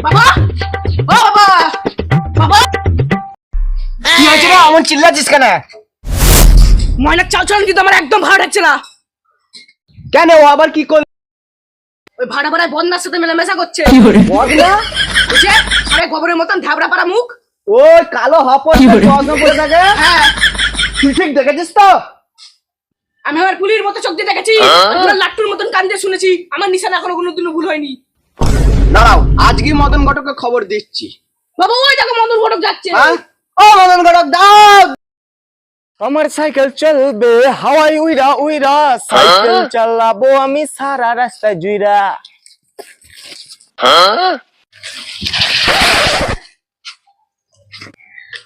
বাবা, ও বাবা, বাবা, কি হয়েছে রে? এমন চিল্লাচ্ছিস কেন? ময়নার চাল চলন কিন্তু আমার একদম ভালো লাগছে না। কেন, ও আবার কি করল? ওই ভাড়া ভাড়ায় বন্যার সাথে মেলামেশা করছে। বদনা? বুঝছে? আরে গোবরের মতন ধ্যাবড়া পাড়া মুখ। ওই কালো হপট চশমা পরে থাকে। হ্যাঁ, তুই ঠিক দেখেছিস তো? আমি আমার পুলির মতো চোখ দিয়ে দেখেছি, তোর লাট্টুর মতন কান দিয়ে শুনেছি। আমার নিশানা এখনো কোনোদিনও ভুল হয়নি। দাঁড়াও, আজকে মদন ঘটককে খবর দিচ্ছি। বাবা, ওই দেখো মদন ঘটক যাচ্ছে। হ্যাঁ? ও মদন ঘটক, দাও। আমার সাইকেল চলবে হাওয়াই উইরা উইরা, সাইকেল চালাবো আমি সারা রাস্তায় জুইরা।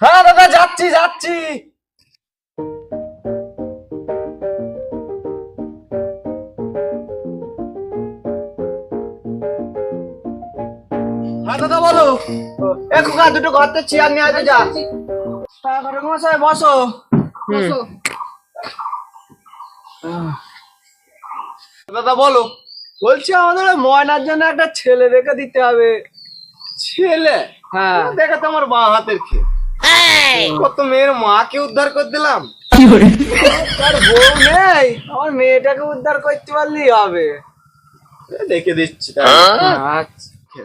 হ্যাঁ দাদা, যাচ্ছি যাচ্ছি। হ্যাঁ দাদা বলো। এ খোকা, দুটো ঘরতে চেয়ার নিয়ে আসবে যা। হ্যাঁ ঘটক মশাই, বসো। বসো। দাদা বলো। বলছি আমাদের ময়নার জন্য একটা ছেলে রেখে দিতে হবে। ছেলে? হ্যাঁ। দেখে তো আমার বাঁ হাতের খেয়ে কত মেয়ের মাকে উদ্ধার করে দিলাম, তার বউ নেই, আমার মেয়েটাকে উদ্ধার করতে পারলেই হবে। দেখে দিচ্ছি। আচ্ছা,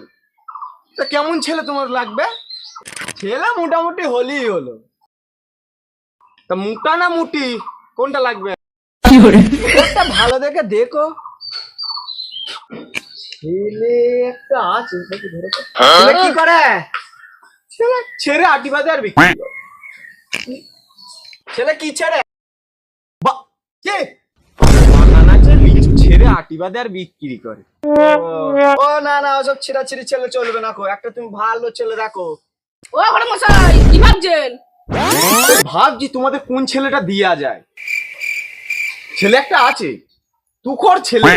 তা কেমন ছেলে তোমার লাগবে? ছেলে মোটামুটি হলেই হলো। তা মোটা না মুটি, কোনটা লাগবে? একটা ভালো দেখে দেখো। ছেলে একটা আছে, ছেলে কি করে? ছেলে ছেড়ে আটি বাজে আর বিক্রি করে। ছেলে কি ছেড়ে? কে? ছেড়ে আটি বাজে আর বিক্রি করে। ও না না, ওসব ছিঁড়াছিড়ি ছেলে চলবে না। একটা তুমি ভালো ছেলে রাখো। ও ঘটক মশাই, কি ভাবছেন? ভাবছি তোমাদের কোন ছেলেটা দিয়া যায়। ছেলে একটা আছে, তুখোর ছেলে,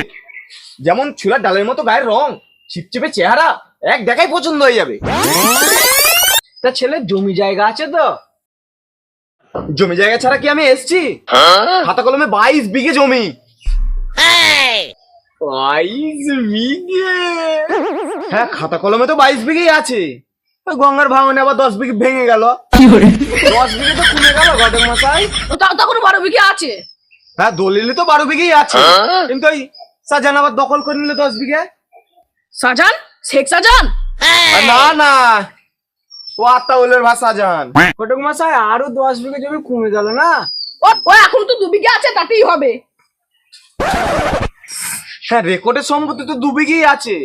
যেমন চুলার ডালের মতো গায়ের রং, চিপচিপে চেহারা, এক দেখাই পছন্দ হয়ে যাবে। তা ছেলের জমি জায়গা আছে তো? জমি জায়গা ছাড়া কি আমি এসছি? খাতা কলমে 22 বিঘে জমি। 22 বিঘে? হ্যাঁ, খাতা কলমে তো 22 বিঘেই আছে। গঙ্গার ভাঙনে আবার 10 বিঘে ভেঙে গেল। 10 বিঘে তো কমে গেল ঘটক মশাই। তাও তখন 12 বিঘে আছে। হ্যাঁ, দলিলে তো 12 বিঘেই আছে, কিন্তু ওই শাহজাহান আবার দখল করে নিলে 10 বিঘে। শাহজাহান? শেখ শাহজাহান? না না, ও আত্মাউলের ভাষা জান। ঘটক মশাই, আরো 10 বিঘে জমি কমে গেল না? ও এখন তো 2 বিঘে আছে, তাতেই হবে। হ্যাঁ, রেকর্ডের সম্পত্তি তো 2 বিঘেই আছে,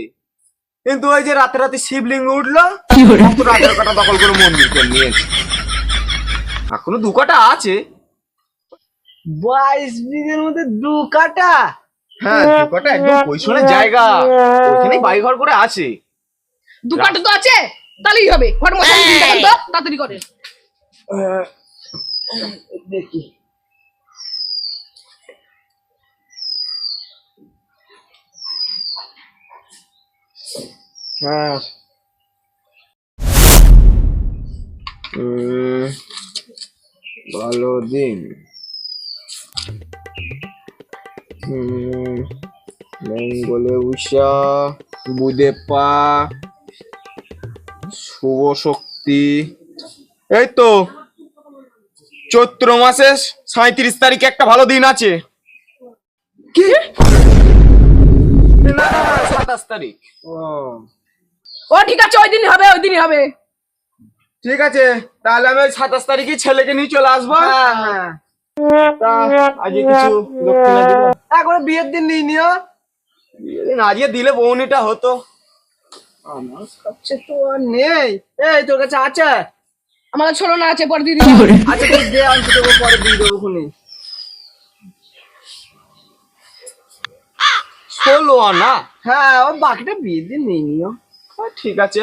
কিন্তু ওই যে রাতে রাতে শিবলিঙ্গ উঠলো, রাতের কাটা দখল করে মন্দির করে নিয়েছে। এখনো 2 কাটা আছে। 22 বিঘের মধ্যে 2 কাটা? হ্যাঁ, 2 কাটা একদম পয়সনের জায়গা, ওইখানেই বাড়ি ঘর করে আছে। 2 কাটা তো আছে, তাহলেই হবে। ঘটক মশাই দেখেন তো, তাড়াতাড়ি করে। দেখি। হ্যাঁ, ভালো দিন। বেঙ্গলে উষা, বুদে পা, শুভ শক্তি। এই তো চৈত্র মাসের 37 তারিখে একটা ভালো দিন আছে। কি? না না, 27 তারিখ। ও ঠিক আছে, ওই দিনই হবে, ওই দিনই হবে। ঠিক আছে, তাহলে আমি ওই 27 তারিখে ছেলেকে নিয়ে চলে আসবো। তা আজকে কিছু দক্ষিণা দিব? একবার বিয়ের দিন নিয়ে নিও। বিয়ের দিন আজকে দিলে বউনিটা হতো। আমার কাছে তো আর নেই। এই তোর কাছে আছে? আমার ছোট না আছে, পরে দিয়ে দিবো। আচ্ছা তুই দে, আমি তোকে পরে দিয়ে দেবো খুনি। 16 আনা? হ্যাঁ, ও বাকিটা বিয়ের দিন নিয়ে নিও। ঠিক আছে,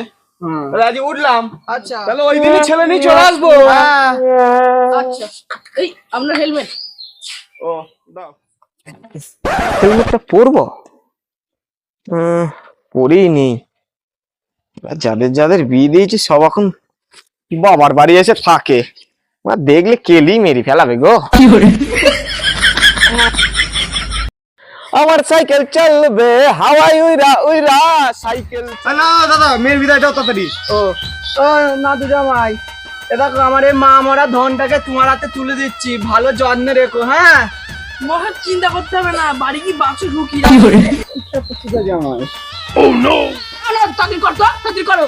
রাজি উঠলাম। আচ্ছা, তাহলে ওই দিনই ছেলে নিয়ে চলে আসবো। আচ্ছা, এই আপনার হেলমেট। ও দাও। হেলমেটটা পরবো? পরিনি। যাদের যাদের বিয়ে দিয়েছি সব এখন বাবার বাড়ি এসে থাকে, দেখলে কেলি মেরে ফেলাবে গো। আমার সাইকেল চলবে হাওয়ায় উইরা উইরা সাইকেল। না দাদা, মেয়ের বিদায়টাও তাড়াতাড়ি। ও ও নাদু জামাই, এ দেখো আমার এই মা মরা ধনটাকে তোমার হাতে তুলে দিচ্ছি, ভালো যত্নে রেখো। হ্যাঁ মহা চিন্তা করতে হবে না, বাড়ি কি বাক্স ঢুকি জামাই। তাড়াতাড়ি কর তো, তাড়াতাড়ি করো।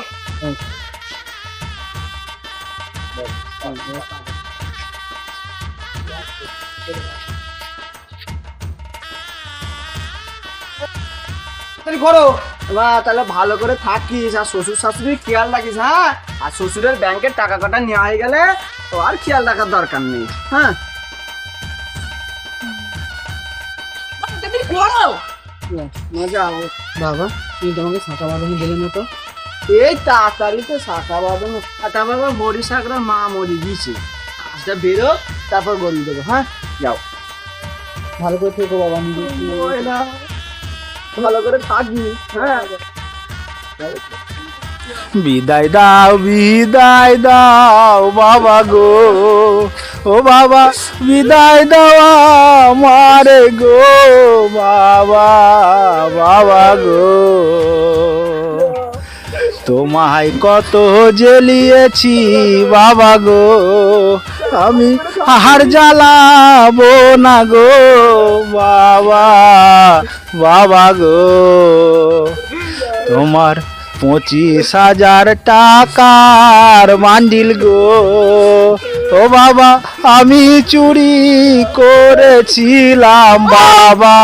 করো মা, তাহলে ভালো করে থাকিস আর শ্বশুর শাশুড়ি খেয়াল রাখিস। হ্যাঁ, আর শ্বশুরের ব্যাংকের টাকা কটা নেওয়া হয়ে গেলে তো আর খেয়াল রাখার দরকার নেই। হ্যাঁ তাড়াতাড়ি করো। মজা হবে। বাবা তুমি তোমাকে শাঁখা বাঁধানো দিলে না তো? এই তাড়াতাড়ি তো শাঁখা বাঁধানো, আর তারপর আবার বড়ি শাকরা মা মরি দিয়েছে, কাজটা বেরো তারপর গড়িয়ে দেবো। হ্যাঁ যাও, ভালো করে থেকো বাবা, ভালো করে থাকবি। হ্যাঁ বিদায় দাও বাবা গো, ও বাবা বিদায় দাও আমারে গো বাবা, বাবা গো। তোমায় কত জ্বালিয়েছি বাবা গো, আমি আহার জ্বালাবো না গো বাবা, বাবা গো। তোমার 25,000 টাকার বান্ডিল গো, ও বাবা আমি চুরি করেছিলাম বাবা।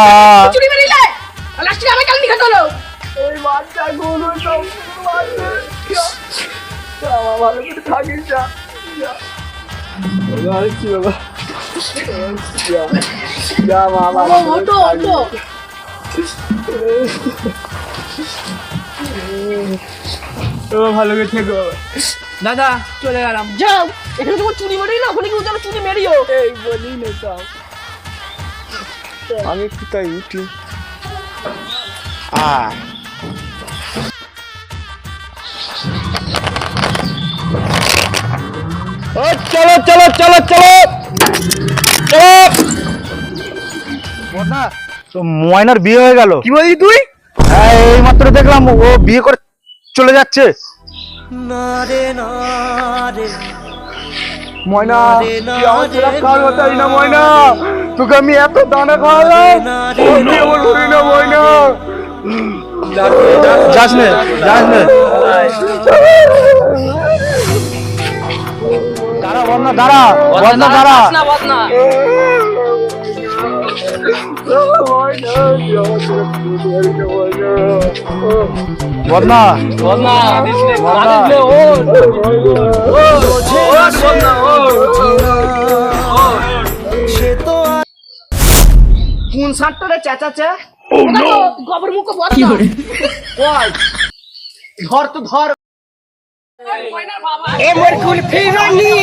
চুরি মেরিলে লাস্টে আমি কাল নিখা হলো। ওই বাচ্চাগুলো সব বাচ্চা। বাবা ভালো করে থাকিস। যা বাবা, কি বাবা, যা বাবা, ওটো ওটো। ভালো করে থেকো। দাদা চলে গেলাম। যাও, এখানে তোমার চুরি মেরি না, ওখানে কি উদাহরণ চুরি মেরিও। এই বলি না তাও, আমি কোথায় উঠি? চলো চলো চলো চলো চলো। তো ময়নার বিয়ে হয়ে গেল। কি বললি তুই? হ্যাঁ এই মাত্র দেখলাম ও বিয়ে করে চলে যাচ্ছে। ময়না তুই আমার ছেলে খাওয়ার মতাই না। ময়না তোকে আমি এত দানা খাওয়ালাম, তুই আমার হরি না। ময়না যাস নে যাস নে। দাঁড়া বদনা, দাঁড়া বদনা, দাঁড়া। না বদনা। বদনা বদনা দিসলে বদনা। কোন সারটারে চেঁচাচ্ছে? গোবর মুখ বদনা। ওই ধর তো ধর। ময়নার বাবা এ মোর কুলফি রানী